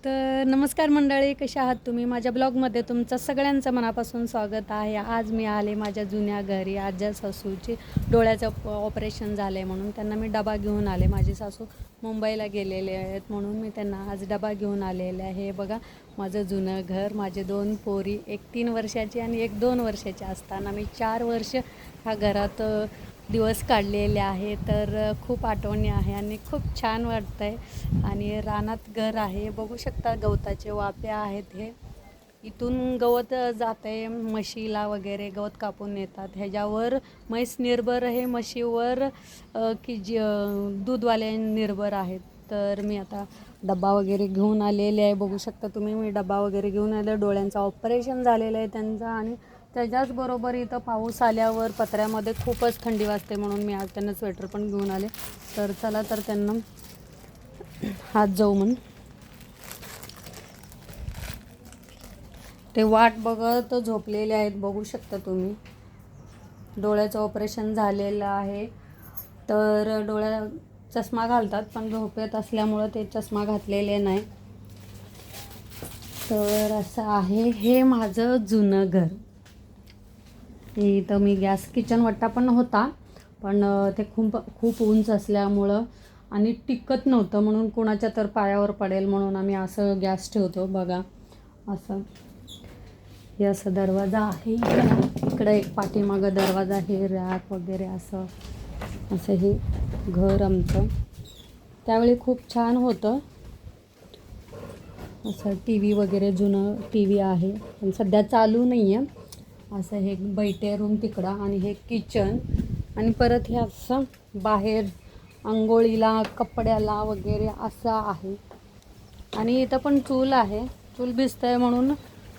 तर नमस्कार मंडळी, कशा आहात तुम्ही? माझ्या ब्लॉगमध्ये तुमचं सगळ्यांचं मनापासून स्वागत आहे. आज मी आले माझ्या जुन्या घरी. आज्या सासूचे डोळ्याचं ऑपरेशन झालं आहे म्हणून त्यांना मी डबा घेऊन आले. माझी सासू मुंबईला गेलेले आहेत म्हणून मी त्यांना आज डबा घेऊन आलेले आहे. हे बघा माझं जुनं घर. माझे 2 पोरी, एक 3 वर्षाची आणि एक 2 वर्षाची असताना मी 4 वर्ष ह्या घरात दिवस काढलेले आहे. तर खूप आठवणी आहे आणि खूप छान वाटतं आहे. आणि रानात घर आहे, बघू शकता गवताचे वाफे आहेत. हे इथून गवत जात आहे, म्हशीला वगैरे गवत कापून येतात. ह्याच्यावर म्हैस निर्भर आहे, म्हशीवर की दूधवाले निर्भर आहेत. तर मी आता डबा वगैरे घेऊन आलेले आहे, बघू शकता तुम्ही. मी डबा वगैरे घेऊन आले. डोळ्यांचं ऑपरेशन झालेलं आहे त्यांचं. आणि त्याच्याचबरोबर इथं पाऊस आल्यावर पत्र्यामध्ये खूपच थंडी वाजते म्हणून मी आज त्यांना स्वेटर पण घेऊन आले. तर चला तर त्यांना हात जाऊ म्हणून ते वाट बघत झोपलेले आहेत, बघू शकता तुम्ही. डोळ्याचं ऑपरेशन झालेलं आहे तर डोळ्या चष्मा घालतात, पण झोपेत असल्यामुळं ते चष्मा घातलेले नाही. तर असं आहे हे माझं जुनं घर. इथं मी गॅस किचन वट्टा पण होता, पण ते खूप उंच असल्यामुळं आणि टिकत नव्हतं म्हणून कोणाच्या तर पायावर पडेल म्हणून आम्ही असं गॅस ठेवतो. बघा असं हे असं दरवाजा आहे. इकडं एक पाठीमागं दरवाजा आहे, रॅक वगैरे असं हे घर आमचं. त्यावेळी खूप छान होतं. असं टी व्ही वगैरे, जुनं टी व्ही आहे पण सध्या चालू नाही आहे. असं हे बैठे रूम तिकडं आणि हे किचन. आणि परत हे असं बाहेर अंघोळीला, कपड्याला वगैरे असं आहे. आणि इथं पण चूल आहे. चूल भिजतं आहे म्हणून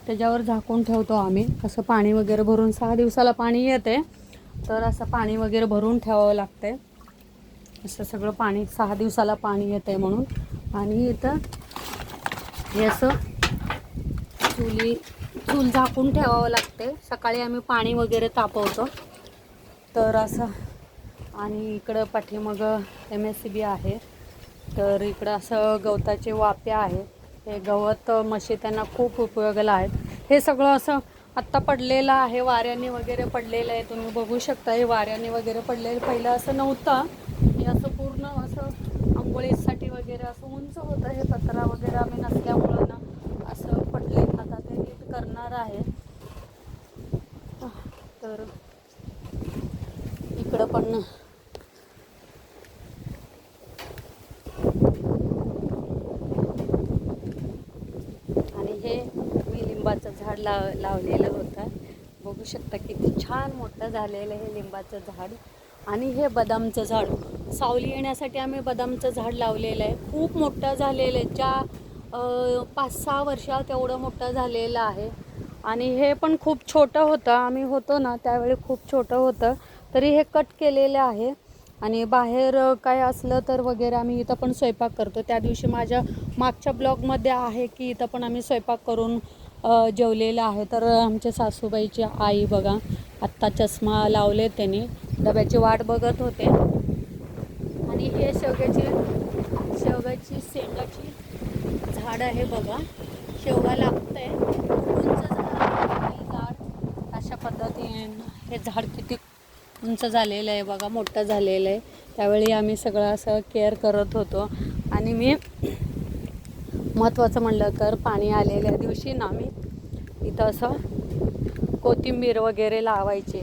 त्याच्यावर झाकून ठेवतो आम्ही. असं पाणी वगैरे भरून 6 दिवसाला पाणी येते, तर असं पाणी वगैरे भरून ठेवावं लागते. असं सगळं पाणी 6 दिवसाला पाणी येतं आहे म्हणून. आणि इथं हे असं चूल झाकून ठेवावं लागते. सकाळी आम्ही पाणी वगैरे तापवतो तर असं. आणि इकडं पाठीमागं MSCB आहे. तर इकडं असं गवताचे वाफे आहे. हे गवत म्हशी त्यांना खूप उपयोगाला आहेत. हे सगळं असं आत्ता पडलेलं आहे, वाऱ्याने वगैरे पडलेलं आहे. तुम्ही बघू शकता हे वाऱ्याने वगैरे पडलेलं. पहिलं असं नव्हतं. हे असं पूर्ण असं आंघोळीसाठी वगैरे असं उंच होतं. हे पत्रा वगैरे आम्ही नसल्यामुळं ना असं पडले. आता ते नीट करणार आहे. तर इकडं पण आणि हे मी लिंबाचं झाड लावलेलं होतं. बघू शकता किती छान मोठं झालेलं हे लिंबाचं झाड. आणि हे बदामचं झाड, सावली येण्यासाठी आम्ही बदामचं झाड लावलेलं आहे. खूप मोठं झालेलं आहे. ज्या 5-6 वर्षात एवढं मोठं झालेलं आहे. आणि हे पण खूप छोटं होतं. आम्ही होतो ना त्यावेळी खूप छोटं होतं, तरी हे कट केलेलं आहे. आणि बाहेर काय असलं तर वगैरे आम्ही इथं पण स्वयंपाक करतो. त्या दिवशी माझ्या मागच्या ब्लॉगमध्ये आहे की इथं पण आम्ही स्वयंपाक करून जेवलेलं आहे. तर आमच्या सासूबाईची आई बघा आत्ता चष्मा लावले, त्यांनी डब्याची वाट बघत होते. आणि हे शेवगाची शेंगाची झाड आहे बघा. शेवगा लागतंय, उंच झाड. अशा पद्धतीने हे झाड किती उंच झालेलं आहे बघा, मोठं झालेलं आहे. त्यावेळी आम्ही सगळं असं केअर करत होतो. आणि मी महत्त्वाचं म्हणलं तर पाणी आलेल्या दिवशी ना मी इथं असं कोथिंबीर वगैरे लावायचे.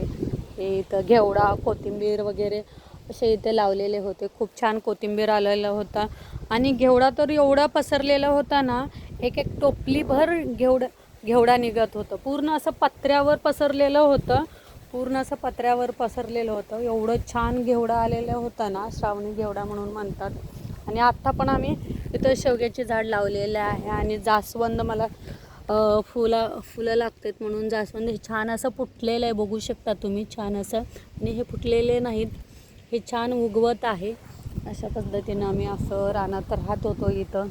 हे इथं घेवडा, कोथिंबीर वगैरे असे इथे लावलेले होते. खूप छान कोथिंबीर आलेला होता. आणि घेवडा तर एवढा पसरलेला होता ना, एक टोपलीभर घेवडा निघत होतं. पूर्ण असं पत्र्यावर पसरलेलं होतं. एवढं छान घेवडा आलेला होता ना, श्रावणी घेवडा म्हणून म्हणतात. आणि आत्ता पण आम्ही इथं शेवग्याचे झाड लावलेले आहे. आणि जास्वंद मला फुलं लागतात म्हणून जास्वंद हे छान असं फुटलेलं आहे, बघू शकता तुम्ही छान असं. आणि हे फुटलेले नाहीत, हे छान उगवत आहे. अशा पद्धतीनं आम्ही असं रानात राहत होतो. इथं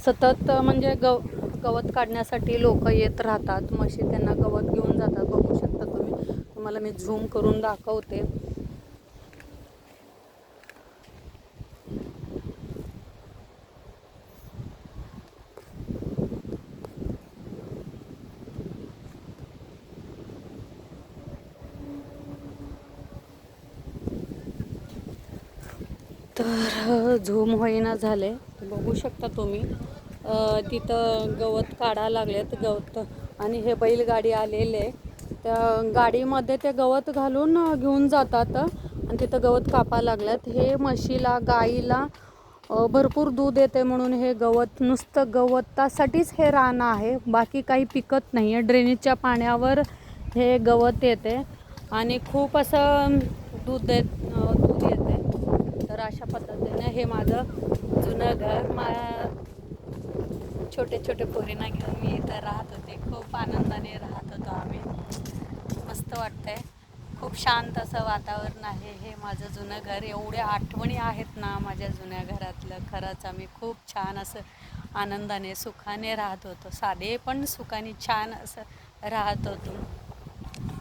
सतत म्हणजे गवत काढण्यासाठी लोक येत राहतात. म्हशी त्यांना गवत घेऊन जातात, बघू शकता तुम्ही. तुम्हाला मी झूम करून दाखवते. झूम होईना झाले, बघू शकता तुम्ही. तिथं गवत काढायला लागलेत गवत, आणि हे बैलगाडी आलेले त्या गाडीमध्ये ते गवत घालून घेऊन जातात आणि तिथं गवत कापायला लागल्यात. हे म्हशीला गाईला भरपूर दूध येते म्हणून हे गवत, नुसतं गवतासाठीच हे रान आहे, बाकी काही पिकत नाही आहे. ड्रेनेजच्या पाण्यावर हे गवत येते आणि खूप असं दूध येते. तर अशा पद्धतीने हे माझं जुनं घर. छोटे छोटे पोरींना घेऊन मी इथं राहत होते. खूप आनंदाने राहत होतो आम्ही. मस्त वाटतंय, खूप शांत असं वातावरण आहे. हे माझं जुनं घर, एवढ्या आठवणी आहेत ना माझ्या जुन्या घरातलं. खरंच आम्ही खूप छान असं आनंदाने सुखाने राहत होतो. साधे पण सुखाने छान असं राहत होतो.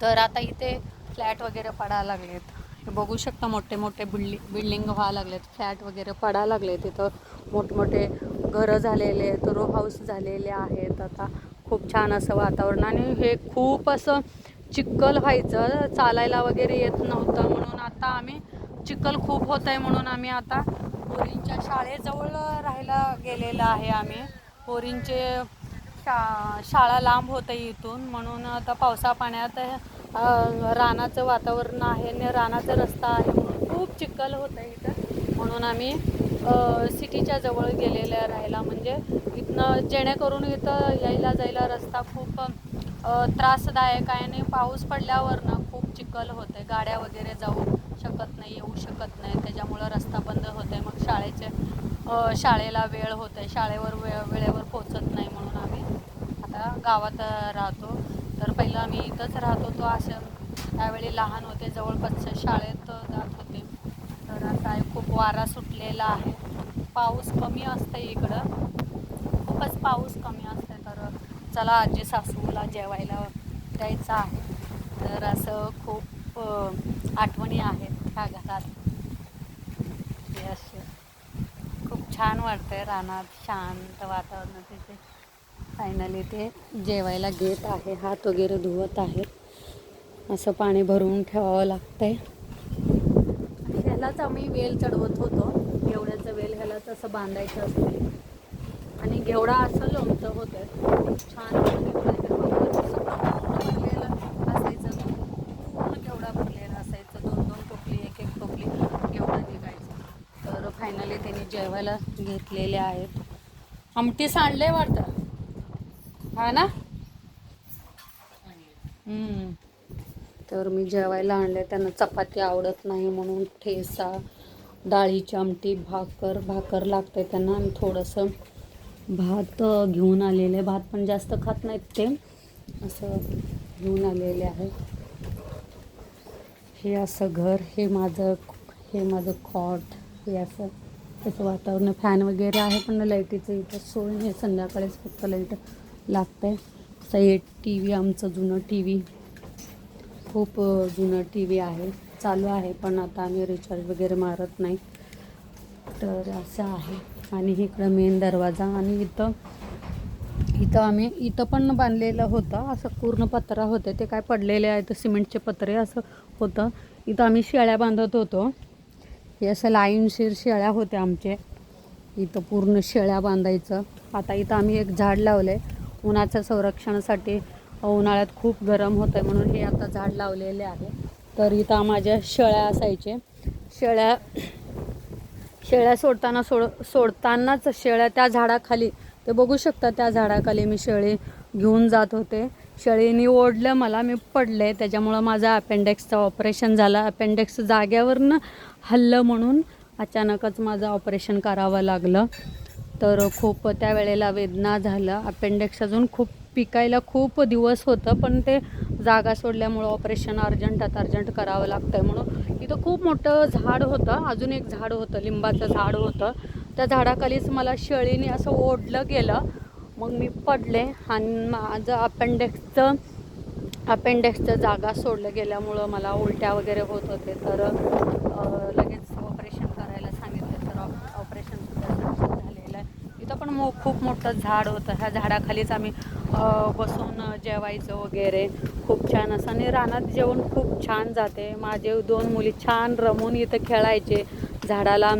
तर आता इथे फ्लॅट वगैरे पडायला लागलेत. हे बघू शकता, मोठे मोठे बिल्डिंग व्हायला लागलेत, फ्लॅट वगैरे पडायला लागले. तिथं मोठमोठे घरं झालेले आहेत, रो हाऊस झालेले आहेत. आता खूप छान असं वातावरण, आणि हे खूप असं चिखल व्हायचं, चालायला वगैरे येत नव्हतं. म्हणून आता आम्ही, चिखल खूप होत आहे म्हणून आम्ही आता पोरींच्या शाळेजवळ राहायला गेलेलं आहे. आम्ही पोरींचे शाळा लांब होतं इथून, म्हणून आता पावसा पाण्यात रानाचं वातावरण आहे आणि रानाचा रस्ता आहे म्हणून खूप चिखल होतं इथं. म्हणून आम्ही सिटीच्या जवळ गेलेलं राहायला, म्हणजे इथनं जेणेकरून इथं यायला जायला रस्ता खूप त्रासदायक आहे. आणि पाऊस पडल्यावर ना खूप चिखल होते, गाड्या वगैरे जाऊ शकत नाही, येऊ शकत नाही, त्याच्यामुळं रस्ता बंद होते. मग शाळेला वेळ होते, शाळेवर वेळेवर पोचत नाही, म्हणून आम्ही आता गावात राहतो. तर पहिलं आम्ही इथंच राहत होतो. असं त्यावेळी लहान होते, जवळपासच्या शाळेत जात होते. तर आता खूप वारा सुटलेला आहे, पाऊस कमी असते इकडं, खूपच पाऊस कमी असते. तर चला आजी सासूला जेवायला द्यायचं आहे. तर असं खूप आठवणी आहेत ह्या घरात. हे असे खूप छान वाटतंय रानात, शांत वातावरण. तिथे फायनली ते जेवायला घेत आहे, हात वगैरे धुवत आहेत. असं पाणी भरून ठेवावं लागतंय. ह्यालाच आम्ही वेल चढवत होतो, घेवड्याचं वेल ह्यालाच असं बांधायचं असते, आणि घेवडा असं लोणचं होतं. खूप छान भरलेलं असायचं, पूर्ण घेवडा भरलेला असायचं. 2-2 टोपली, एक टोपली घेवडा निघायचं. तर फायनली त्यांनी जेवायला घेतलेले आहेत. आमटी सांडले वाटतं, हा ना. तर मी जेवायला आणले, त्यांना चपाती आवडत नाही म्हणून ठेचा, डाळीची आमटी, भाकर लागते त्यांना, आणि थोडंसं भात घेऊन आलेले. भात पण जास्त खात नाहीत ते, असं घेऊन आलेले आहे. हे असं घर, हे माझं खॉट, हे असं त्याचं वातावरण. फॅन वगैरे आहे पण लाईटीचं इथं सोय नाही, संध्याकाळीच फक्त लाईट लागते. असं हे टी व्ही, आमचं जुनं टी व्ही, खूप जुनं टी व्ही आहे, चालू आहे, पण आता आम्ही रिचार्ज वगैरे मारत नाही. तर असं आहे. आणि इकडं मेन दरवाजा, आणि इथं पण बांधलेलं होतं, असं पूर्ण पत्रा होते, ते काय पडलेले आहे तर सिमेंटचे पत्रे असं होतं. इथं आम्ही शेळ्या बांधत होतो, हे असं लाईनशीर शेळ्या होत्या आमचे, इथं पूर्ण शेळ्या बांधायचं. आता इथं आम्ही एक झाड लावलं आहे उन्हाच्या संरक्षणासाठी, उन्हाळ्यात खूप गरम होतं आहे म्हणून हे आता झाड लावलेले आहे. तर इथं माझ्या शेळ्या असायचे, शेळ्या सोडतानाच शेळ्या त्या झाडाखाली, ते बघू शकता, त्या झाडाखाली मी शेळी घेऊन जात होते. शेळीने ओढलं मला, मी पडले, त्याच्यामुळं माझं अपेंडिक्सचं ऑपरेशन झालं. अपेंडिक्स जाग्यावरनं हल्लं म्हणून अचानकच माझं ऑपरेशन करावं लागलं. तर खूप त्यावेळेला वेदना झालं. अपेंडिक्स अजून खूप पिकायला खूप दिवस होतं, पण ते जागा सोडल्यामुळं ऑपरेशन अर्जंट करावं लागतं आहे म्हणून. इथं खूप मोठं झाड होतं, अजून एक झाड होतं, लिंबाचं झाड होतं, त्या झाडाखालीच मला शेळीने असं ओढलं गेलं. मग मी पडले आणि माझं अपेंडिक्सचं जागा सोडलं गेल्यामुळं मला उलट्या वगैरे होत होते. तर लगेच ऑपरेशन करायला सांगितलं, तर ऑपरेशनसुद्धा झालेलं आहे. इथं पण खूप मोठं झाड होतं, ह्या झाडाखालीच आम्ही बसून जेवायचं वगैरे, खूप छान असं. आणि रानात जेवण खूप छान जाते. माझे 2 मुली छान रमून इथं खेळायचे, झाडाला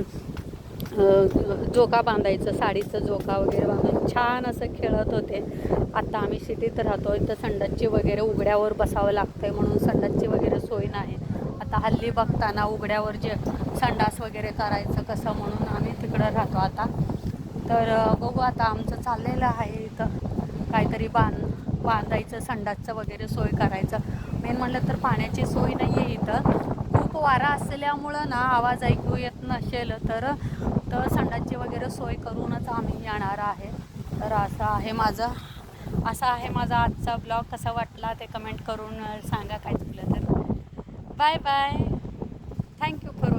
झोका बांधायचं, साडीचं झोका वगैरे बांधून छान असं खेळत होते. आता आम्ही सिटीत राहतो, इथं संडासची वगैरे उघड्यावर बसावं लागतं आहे म्हणून संडासची वगैरे सोय नाही. आता हल्ली बघताना उघड्यावर जे संडास वगैरे करायचं कसं म्हणून आम्ही तिकडं राहतो आता. तर बघू आता आमचं चाललेलं आहे इथं काहीतरी बांधायचं, संडासचं वगैरे सोय करायचं. मेन म्हटलं तर पाण्याची सोय नाही आहे इथं. खूप वारा असल्यामुळं ना आवाज ऐकू येत नसेल तर संडासची वगैरे सोय करूनच आम्ही येणार आहे. तर असा आहे माझा आजचा ब्लॉग. कसा वाटला ते कमेंट करून सांगा. काय चुकलं तर बाय बाय. Thank you for